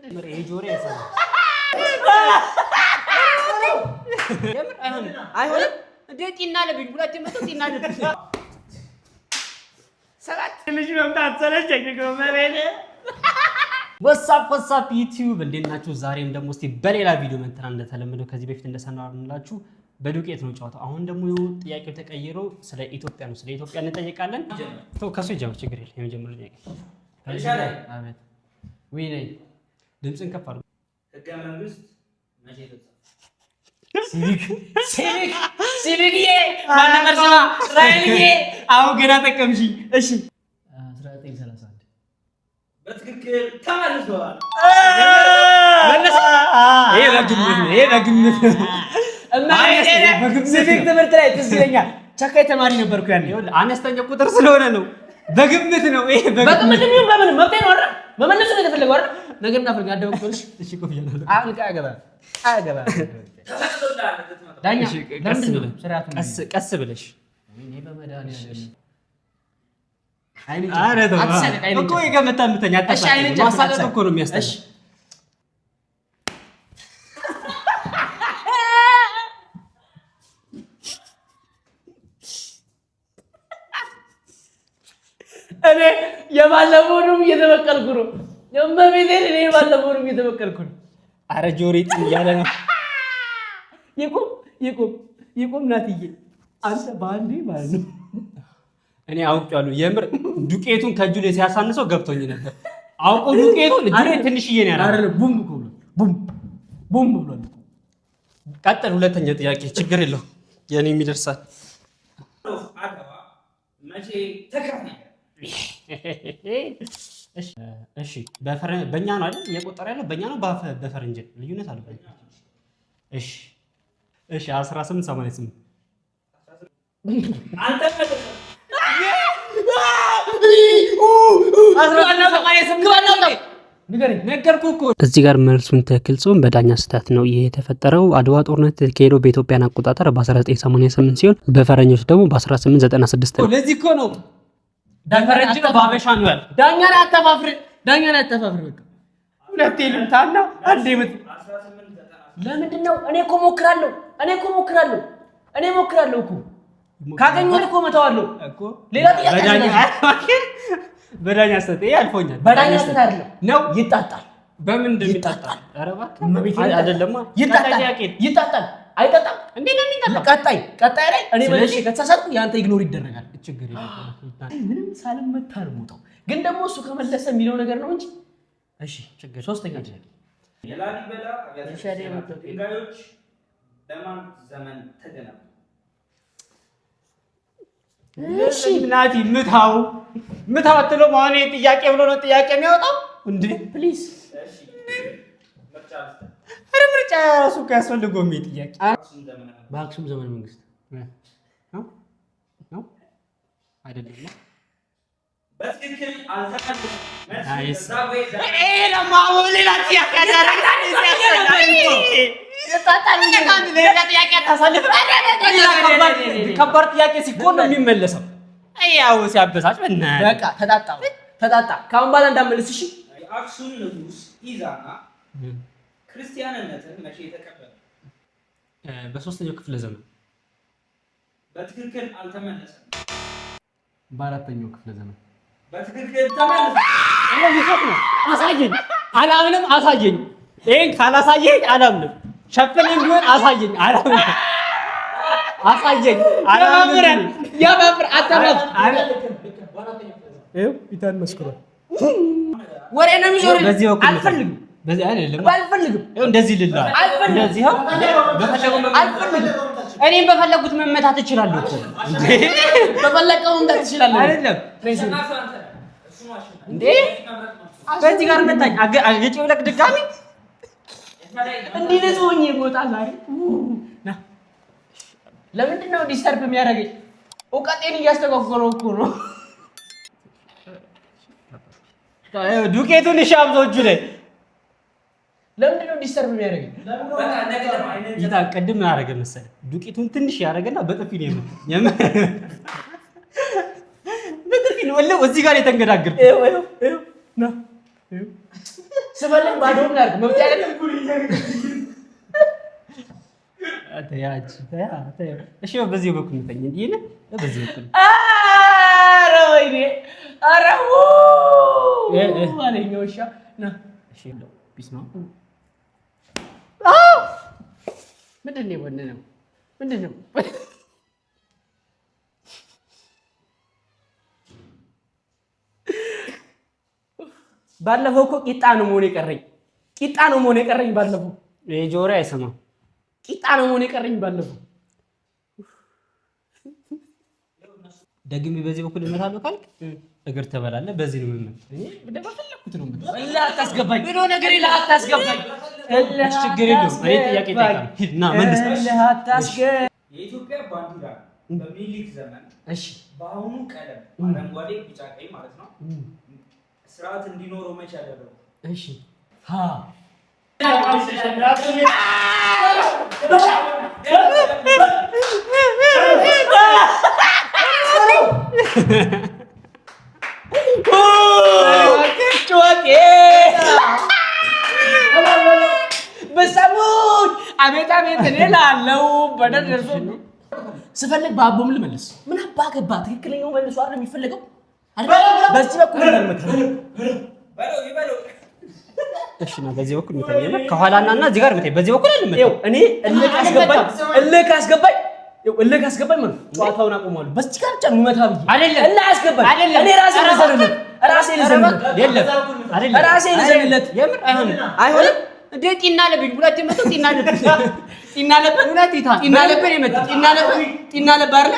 ጆሮ ያሳለ የምር አይሆንም እንዴ ጢና ለብኝ ሁለት መቶ ጢና ለብኝ ሰላት ልጅ መምጣት ሰለቸኝ ገመሬ ወሳፕ ዩቲዩብ እንዴት ናችሁ? ዛሬም ደግሞ እስቲ በሌላ ቪዲዮ መጥተናል። እንደተለመደው ከዚህ በፊት እንደሰናናላችሁ በዱቄት ነው ጨዋታው። አሁን ደግሞ ጥያቄው ተቀይሮ ስለ ኢትዮጵያ ነው። ስለ ኢትዮጵያ እንጠይቃለን። ከሱ ይጀምር ችግር የለም። የመጀመሪያው ጥያቄ አሜን ወይ ነይ ድምጽን ከፍ አድርጉ። ህገ መንግስት መቼ ተጻፈ? ሲቪክዬ ማነመርሳ ራይልዬ አሁን ገና ተቀምሺ። እሺ 1931 በትክክል ተመልሷል። ይሄ በግምት እና ሲቪክ ትምህርት ላይ ትዝ ይለኛል። ቸካይ ተማሪ ነበርኩ ያኔ። አነስተኛ ቁጥር ስለሆነ ነው በግምት ነው። ይሄ በግምት ነው። በምን መብቴ ነው አይደል? መመለስ ነው የተፈለገው አይደል? ነገርና ፍርግ አደበቅልሽ። እሺ ኮፍያለሁ አሁን ካገባ ዳኛ ቀስ ብለሽ እኔ በመድኃኒዓለም አይኔ እኮ የገመታምተኛ አታሳይ ማሳለጥ እኮ ነው የሚያስጠላ። እኔ የባለፈውንም እየተበቀልኩ ነው። የመቤቴን እኔ የባለፈውንም እየተበቀልኩ ነው። አረ ጆሮዬ እያለ ነው። ይቁም ናትዬ አንተ ባንዴ ማለት ነው። እኔ አውቄዋለሁ የምር ዱቄቱን ከእጁ ላይ ሲያሳንሰው ገብቶኝ ነበር። አውቆ ዱቄቱን እጁ ላይ ትንሽዬ ነው ያለው። አረ ቡም ብሏል። ቀጥል። ሁለተኛ ጥያቄ ችግር የለውም የኔ የሚደርሳል። መቼ ተከፈለ? እሺ በእኛ ነው አይደል እየቆጠረ ያለው? በእኛ ነው በፈረንጅ ልዩነት አለ? እሺ 1888 አንተ እዚህ ጋር መልሱን ትክክል ሲሆን በዳኛ ስህተት ነው። ይሄ የተፈጠረው አድዋ ጦርነት የተካሄደው በኢትዮጵያን አቆጣጠር በ1988 ሲሆን በፈረንጆች ደግሞ በ1896 ነው። ለዚህ እኮ ነው ዳፈረንጅ ነው ባበሻ ነው ያለው። ዳኛ ላይ አተፋፍር በቃ ሁለቴ ልምታና አንዴ ምት። ለምንድን ነው እኔ እኮ ሞክራለሁ እኮ ካገኘሁ እኮ መተዋለሁ እኮ ሌላ ጥያቄ በዳኛ ሰጠ ያልፎኛል። በዳኛ ሰጠ አይደለም ነው ይጣጣል። በምን እንደሚጣጣል ኧረ እባክህ አይደለም ይጣጣል አይጣጣም እንዴ ነው የሚጣጣው? ቀጣይ ላይ እኔ መልሼ ከተሳሳትኩ ያንተ ኢግኖር ይደረጋል። ችግር የለም ምንም ሳልመታ ነው የምወጣው። ግን ደግሞ እሱ ከመለሰ የሚለው ነገር ነው እንጂ እሺ ችግር ሶስተኛ ጥያቄ የላሊበላ አብያተ ድንጋዮች በማን ዘመን ተገነቡ? እሺ ናቲ ምታው አትለው ማን ጥያቄ ብሎ ነው ጥያቄ የሚያወጣው እንዴ? ፕሊዝ እሺ ምርጫ ራሱ ካስፈልገው የሚል ጥያቄ በአክሱም ዘመን መንግስት ነው አይደለም? በትክክል አልተቀበለም። ከባድ ጥያቄ ሲሆን ነው የሚመለሰው። ያው ሲያበሳጭ በቃ ተጣጣ ከአሁን በኋላ እንዳመለስ። እሺ የአክሱም ንጉስ ኢዛና ክርስቲያንነትን መቼ ተቀበለ? በ3ኛው ክፍለ ዘመን። በትክክል አልተመለሰም። በ4ኛው ክፍለ ዘመን። በትክክል ተመለሰ። አሳየኝ። አላምንም። አሳየኝ። ይሄን ካላሳየኝ አላምንም። ሸፍነኝ ቢሆን አሳየኝ። አላምንም። አሳየኝ። አላምንም። ያባብር አታባብ ይኸው ይታን መስክሯል። ወሬ ነው የሚዞር። አልፈልግም። በዚህ አይደለም አልፈልግም። ይኸው እንደዚህ ልልሃል። እንደዚህ ሆ አልፈልግም። እኔም በፈለጉት መመታት እችላለሁ እኮ እንዴ! በፈለቀው መመታት እችላለሁ አይደለም? እንዴ በዚህ ጋር መታኝ። አገጭ ብለክ ድጋሚ እንዲህ ለዞኝ ቦታ ዛሬ ና ለምንድን ነው ዲስተርብ የሚያደርገኝ? እውቀቴን እያስተጓጎረው እኮ ነው። ዱቄቱን ሻምዞቹ ላይ ለምንድን ነው ዲስተርብ የሚያደርገኝ? ይታ ቀድም ያደረገ መሰለህ ዱቄቱን ትንሽ ያደረገና በጥፊ ነው የመጣው። በጥፊ ነው ወለው እዚህ ጋር የተንገዳገርኩ። ና ስፈልግ ባዶውን ላድርግ መብት አይደለም። እሺ በዚህ በኩል እንተኝ እንዴ ነው በዚህ በኩል ኧረ ወይኔ ኧረ ማለኛው እሺ ና እሺ ነው ቢስማ ምንድን ነው ወንነው ምንድን ነው ባለፈው እኮ ቂጣ ነው መሆን የቀረኝ ባለፈው ጆሮ አይሰማም ቂጣ ነው መሆን የቀረኝ ባለፈው ደግሜ በዚህ በኩል እመታለሁ ካልክ እግር ተበላለህ በዚህ ነው ምን እንደፈለኩት ነው እላ አታስገባኝ ብሎ ነገር ይላ አታስገባኝ እሺ ችግር የለውም እኔ ጥያቄ ጠይቃለሁ ና መንግስት እላ አታስገባኝ የኢትዮጵያ ባንዲራ በሚኒሊክ ዘመን እሺ በአሁኑ ቀለም አረንጓዴ ቢጫ ቀይ ማለት ነው ስርዓት እንዲኖረው መቼ ያደረገው እሺ ሃ በሰሙን አቤት አቤት እኔ ላለው በደር ደርሶ ስፈልግ በአቦም ልመልስ ምን አባ ገባ ትክክለኛው መልሶ አይደል የሚፈልገው በዚህ በኩል እሺ ነው በዚህ በኩል ምተኛ ከኋላና እዚህ ጋር ምተኛ በዚህ በኩል አይደለም እኔ እልህ ካስገባኝ ማለት ጨዋታውን አቆማለሁ በዚህ ጋር ብቻ ነው መታ ብዬ አይደለም እልህ አስገባኝ እኔ ራሴ ልዘንለት የምር አይሆንም እንዴ ጢና ለብኝ ሁለት የመጣው ጢና ለብ ሁለት ይታ ጢና ለብ የመጣው ጢና ለብ አይደል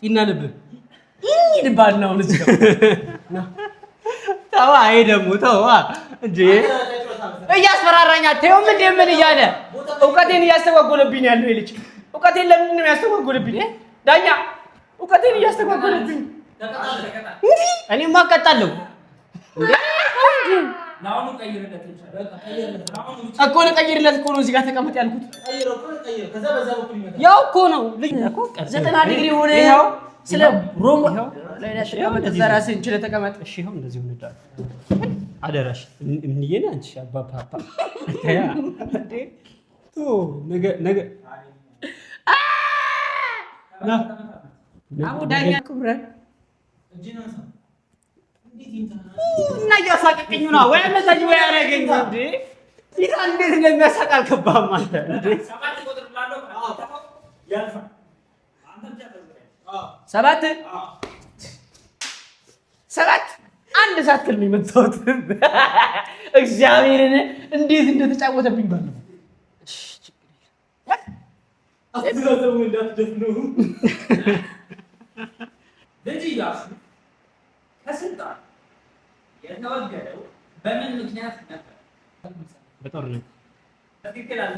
ጢና ለብ ይልባል ነው ልጅ ታዋ አይ ደግሞ ታዋ እንዴ እያስፈራራኝ አትየውም እንዴ ምን እያለ እውቀቴን እያስተጓጎለብኝ ያለው ልጅ እውቀቴን ለምን ነው ያስተጓጎለብኝ ዳኛ እውቀቴን እያስተጓጎለብኝ እኔማ አቀጣለሁ እንዴ ናውኑ ቀይርለት ይችላል እኮ ለቀይርለት እኮ ነው እዚህ ጋር ተቀመጥ ያልኩት ቀይረው ከዛ በዛ በኩል ይመጣል ያው እኮ ነው ልጅ እኮ 90 ዲግሪ ሆነ ያው ስለ ሮም ላይ ተቀመጥ ዘራስ እንችለ ተቀመጥ እሺ ይሁን እንደዚህ ሆነዳል አደራሽ እንየኔ አንቺ አባፓፓ ታያ እንዴ ቶ ነገ አቡ ዳኛ ክብረ እጂናሳ እና ያሳቀቀኝ ነው ወይ መሳጅ ወይ ያረገኝ እንዴ ይሄ እንዴት እንደሚያሳቅ አልገባህም አንተ እንዴ ሰባት ቁጥር ብላለው ያልፋ አንተ ብቻ ሰባት አንድ ሳትል ነው የመጣሁት እግዚአብሔርን እንዴት እንደተጫወተብኝ ባለው አትዘው እንዳትደፍኑ ልጅ ኢያሱ ከስልጣን የተወገደው በምን ምክንያት ነበር? በጦርነት ትክክል አለ።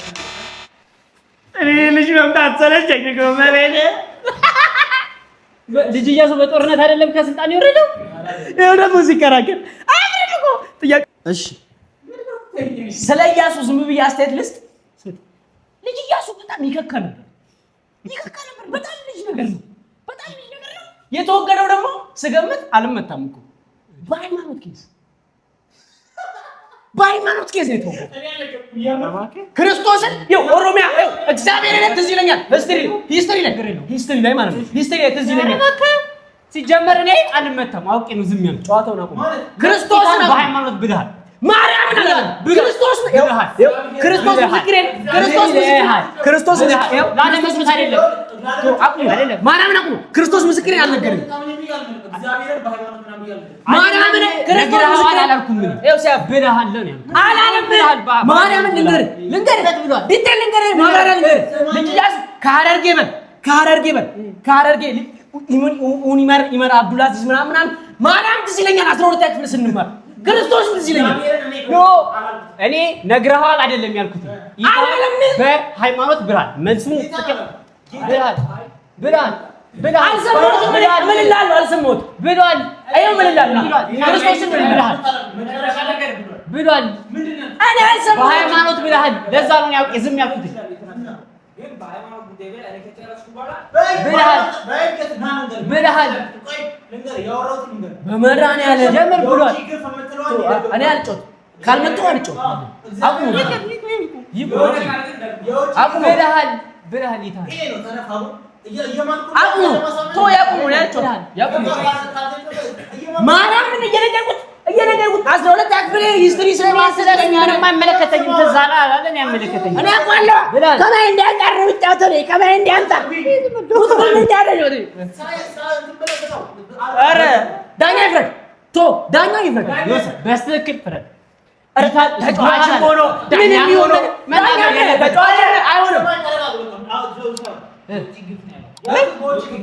እኔ ልጅ መምጣት ሰለቸኝ እኮ መሬት ልጅ ኢያሱ በጦርነት አይደለም ከስልጣን የወረደው ይኸው ደግሞ ሲከራከር አይደል እኮ ጥያቄ እሺ ስለ ኢያሱ ዝም ብዬ አስተያየት ልስጥ ልጅ ኢያሱ በጣም ይከካ ነበር በጣም ልጅ ነገር ነው የተወገደው ደግሞ ስገምት አልመታም እኮ በሃይማኖት ኬዝ ነው የተወገደው ክርስቶስን ኦሮሚያ እግዚአብሔርን ትዝ ይለኛል ሂስትሪ ላይ ማለት ነው ሂስትሪ ላይ ትዝ ይለኛል ሲጀመር እኔ አልመታም አውቄ ነው ዝም ያለው ጨዋታውን አቆም ክርስቶስን በሃይማኖት ብለሃል ማርያምን አለ ክርስቶስ ላለመስማት አይደለም ማርያምን አቁሙ ክርስቶስ ምስክሬን አልነገረኝም እግዚአብሔርን በሃይማኖት ምናምን ይላል ማርያምን ክርስቶስ ምስክሬን አላልኩም ይኸው ሲያብልሃል ነው አላለም ማርያምን ልንገር ብሏል ዲቴል ልንገር ማብራሪያ ልንገር ልጅ ኢያሱ ከሐረርጌ ይመር አብዱልአዚዝ ምናምን ማርያም ትዝ ይለኛል 12 ክፍል ስንማር ክርስቶስ እንደዚህ ይለኛል ኖ እኔ ነግረሃል አይደለም ያልኩት በሃይማኖት ብራል መልሱን ብራል አልሰማሁትም ምን ይላል አልሰማሁት ብሏል አየው ምን ይላል ክርስቶስ ብሏል እኔ አልሰማሁትም በሃይማኖት ብለሃል ለዛ ነው ያውቅ ዝም ያልኩት ግን በሃይማኖት ጉዳይ ላይ አለከተራስኩ በኋላ ብለሃል ልንገር ያወራሁት ልንገር በመራን ያለ ጀምር ብሏል እኔ አልጮት ካልመጣሁ አልጮህም። አቁሙ ብለሃል ይታል አቁሙ ቶ ያቁሙ ያቁሙ ማርያምን እየነገርኩት 12 ያክፍል ሂስትሪ ስለማሰለኝ ምንም አይመለከተኝም። ተዛላ አላለን ያመለከተኝ እኔ አውቃለሁ። ከማይ እንዲያንጣር ብቻው ነው ከማይ እንዲያንጣር ምን እንዲያደርግ ነው? ኧረ ዳኛ ይፍረድ ዳኛ ይፍረድ በስትክክል ፍረድ። ተጫዋች ሆኖ ምን የሚሆን ተጫዋች አይሆንም።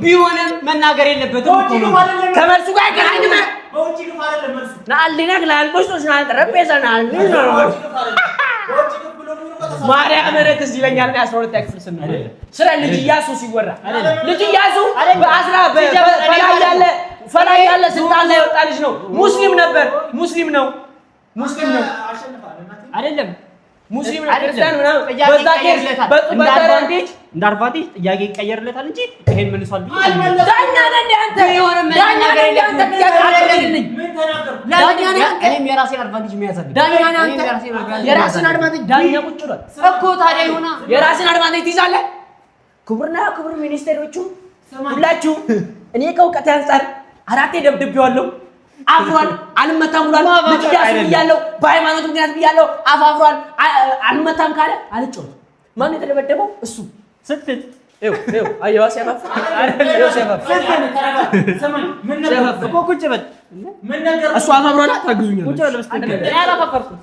ቢሆንም መናገር የለበትም እኮ ነው። ከመልሱ ጋር አይገናኝም። ናልዲናክ ላልቆስቶስ ናልጠረጴዛ ናልዲና ማርያም ረት እዚህ ይለኛል። 12 ክፍል ስንል ስለ ልጅ ኢያሱ ሲወራ ልጅ ኢያሱ ፈላይ ያለ ስልጣን ላይ ወጣ ልጅ ነው። ሙስሊም ነበር። ሙስሊም ነው አይደለም ሙስሊም ነው። ክርስቲያን ምናምን በዛ እንዳርቫንቴጅ ጥያቄ ይቀየርለታል እንጂ ይሄን መልሷል ቢል ዳኛ ነህ አንተ የሆነ መናገር የለበትም። እኔም የራሴን አድቫንቴጅ የሚያዛልኝ ዳኛ ነህ አንተ የራስን አድቫንቴጅ ዳኛ ቁጭ ብሏል እኮ ታዲያ ይሆና የራስን አድቫንቴጅ ትይዛለህ። ክቡር ሚኒስቴሮቹ ሁላችሁ እኔ ከእውቀት አንፃር 4 ደብድቤዋለሁ። አፍሯል አልመታም ብሏል። ልጅ ኢያሱ ብያለሁ። በሃይማኖት ምክንያት ብያለሁ። አፍሯል አልመታም ካለ አልጮህም። ማን የተደበደበው እሱ ስትል አየዋ ሲያፋፍር እኮ ቁጭ በል እሱ አፍሯል። ታግዙኛል ቁጭ በል በስተቀር እኔ አላፋፈርኩም።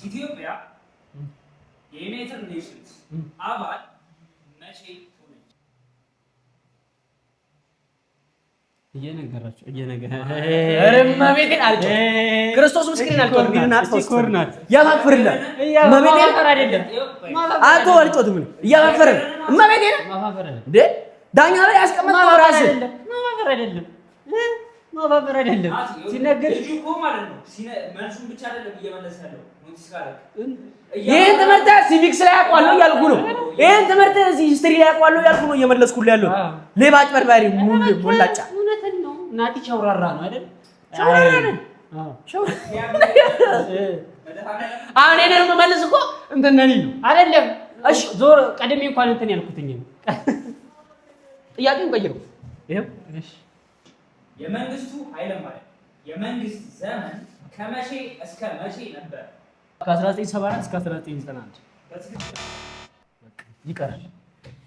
ኢትዮጵያ የዩናይትድ ኔሽንስ አባል መቼ ሆነች? እየነገራችሁ እመቤቴን አልጮህ ክርስቶስ ምስክሬን አልጮህ ኮርናት ያፋፍርልህ እመቤቴን አይደለም አንተ አልጮህም እያፋፈርን እመቤቴን እንዴ ዳኛ ላይ ያስቀመጥከው ራስህ ማባበር አይደለም ሲነገር ልጁ እኮ ማለት ነው መልሱን ብቻ አይደለም እየመለሰ ያለው ኖቲስ ካደረግ ይሄን ትምህርት ሲቪክስ ላይ አውቀዋለሁ እያልኩ ነው። ይሄን ትምህርት እዚህ ሂስትሪ ላይ አውቀዋለሁ እያልኩ ነው እየመለስኩልህ ያለው። ሌባ አጭበርባሪ ሞላጫ እውነትን ነው። ናቲ ቸውራራ ነው አይደል? ቸውራራ ነው። አሁን እኔ ደግሞ መልስ እኮ እንትን ነኝ ነው አይደለም? እሺ ዞር ቀድሜ እንኳን እንትን ያልኩትኝ ጥያቄውን ቀይረው። ይሄው እሺ የመንግስቱ ኃይለማርያም የመንግስት ዘመን ከመቼ እስከ መቼ ነበር? ከ1974 እስከ 1991 ይቀራል።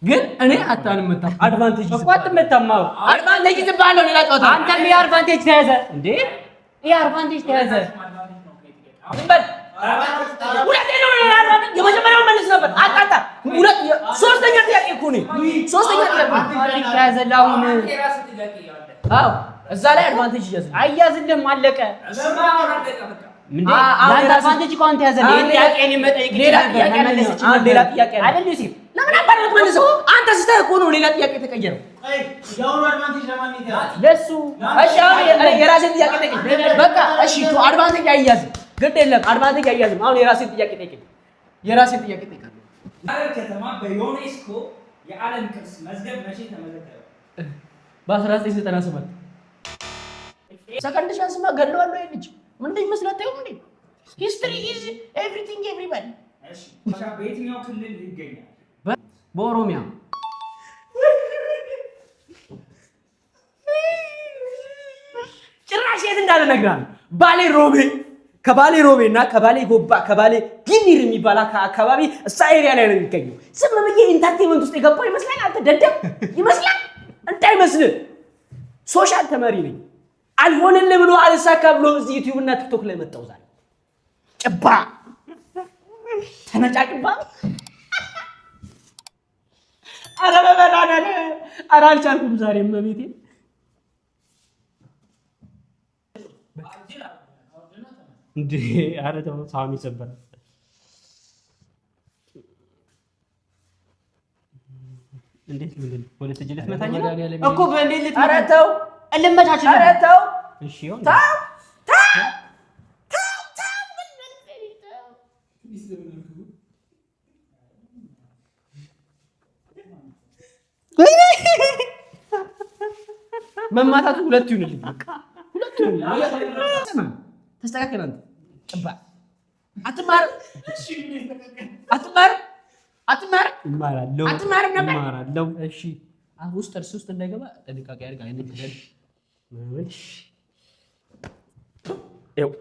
ግን እኔ አታንመታም። አድቫንቴጅ እኮ አትመታም። አድቫንቴጅ ትባለው ሌላ ጨዋታ። አንተም የአድቫንቴጅ ተያዘ እንዴ? የአድቫንቴጅ ተያዘ የመጀመሪያው መልስ ነበር። አጣጣ ሁለት ሶስተኛ ጥያቄ እኮ ነው። ሶስተኛ ጥያቄ ተያዘ። ለአሁን አዎ እዛ ላይ አድቫንቴጅ ይያዝ አያዝልም። አለቀ ምንድን ያንተ አድቫንቴጅ እኮ አንተ ያዘ። ጥያቄ እኔ መጠየቅ ሌላ ጥያቄ አይደል? እሺ ለምን አባረክ መልሰው? አንተ ስተህ እኮ ነው ሌላ ጥያቄ ተቀየረው። ያው አድቫንቴጅ ለማን ይታያል? ለሱ እሺ አሁን የራሴን ጥያቄ ጠይቅ። በቃ እሺ ቱ አድቫንቴጅ አይያዝም። ግድ የለም አድቫንቴጅ አይያዝም። አሁን የራሴን ጥያቄ ጠይቅ። የራሴን ጥያቄ ጠይቃለሁ። ሐረር ከተማ በዩኔስኮ የዓለም ቅርስ መዝገብ መቼ ተመዘገበ? በ1997 ሰከንድ ቻንስማ ገለዋለሁ። ልጅ ምን እንደሚመስል አታዩም እንዴ? ሂስትሪ ኢዝ ኤቭሪቲንግ ኤቭሪባዲ። እሺ በየትኛው ክልል ይገኛል? በኦሮሚያ። ጭራሽ የት እንዳለ እነግርሃለሁ። ባሌ ሮቤ ከባሌ ሮቤ እና ከባሌ ጎባ ከባሌ ጊኒር የሚባል አካባቢ እሳ ኤሪያ ላይ ነው የሚገኘው። ዝም ብዬ ኢንተርቴይንመንት ውስጥ የገባው ይመስላል። አንተ ደደብ ይመስላል። እንዳይመስልህ ሶሻል ተማሪ ነኝ። አልሆነልህ ብሎ አልሳካ ብሎ እዚህ ዩቲዩብ እና ቲክቶክ ላይ መጣው። ዛሬ ጭባ ተነጫጭባ ኧረ አልቻልኩም ዛሬ እመቤቴ። እንዴ ኧረ ተው ሳሚ ሰበረ እንዴት ምንድን ነው ወደ ተጀለት መታኛ እኮ በእንዴት ልት ኧረ ተው እልመቻችን ኧረ ተው እሺ ይሁን መማታቱ ሁለት ይሁንልኝ። ሁለት ተስተካከል አንተ ጭባ አትማር አትማርም ነበር። እሺ ውስጥ እርስ ውስጥ እንዳይገባ ጥንቃቄ አድርግ። አይነት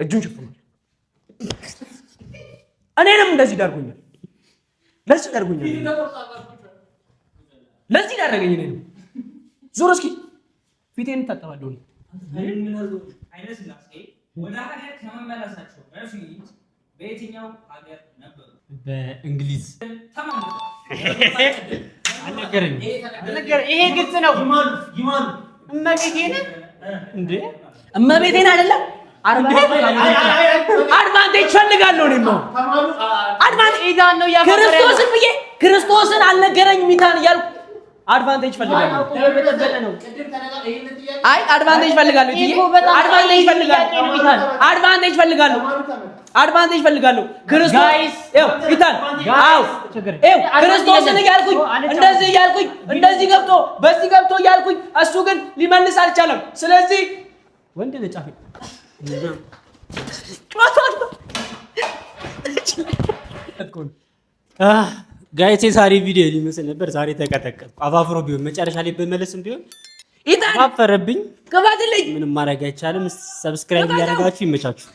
እጁን ሸፍኗል። እኔንም እንደዚህ ዳርጎኛል። ለዚህ ዳረገኝ። እኔንም ዞር እስኪ ፊቴን ታጠባለሁ። ወደ ሀገር ከመመለሳቸው በፊት በየትኛው ሀገር ነበሩ? በእንግሊዝ። ይሄ ግልጽ ነው። እመቤቴን አይደለም አድቫንቴጅ ፈልጋለሁ። ክርስቶስን ብዬ ክርስቶስን አልነገረኝም ሚታን እያልኩ አድቫንቴጅ ፈልጋለሁ። አይ አድቫንቴጅ ፈልጋለሁ። አድቫንቴጅ ፈልጋለሁ። ክርስቶስን እያልኩኝ እንደዚህ ገብቶ በዚህ ገብቶ እያልኩኝ እሱ ግን ሊመልስ አልቻለም። ስለዚህ ወንድ ለጫፊ ጋይስ የዛሬ ቪዲዮ ሊመስል ነበር። ዛሬ ተቀጠቀጥኩ። አፋፍሮ ቢሆን መጨረሻ ላይ በመለስም ቢሆን አፋፈረብኝ። ምንም ማድረግ አይቻልም። ሰብስክራይብ እያደረጋችሁ ይመቻችሁ።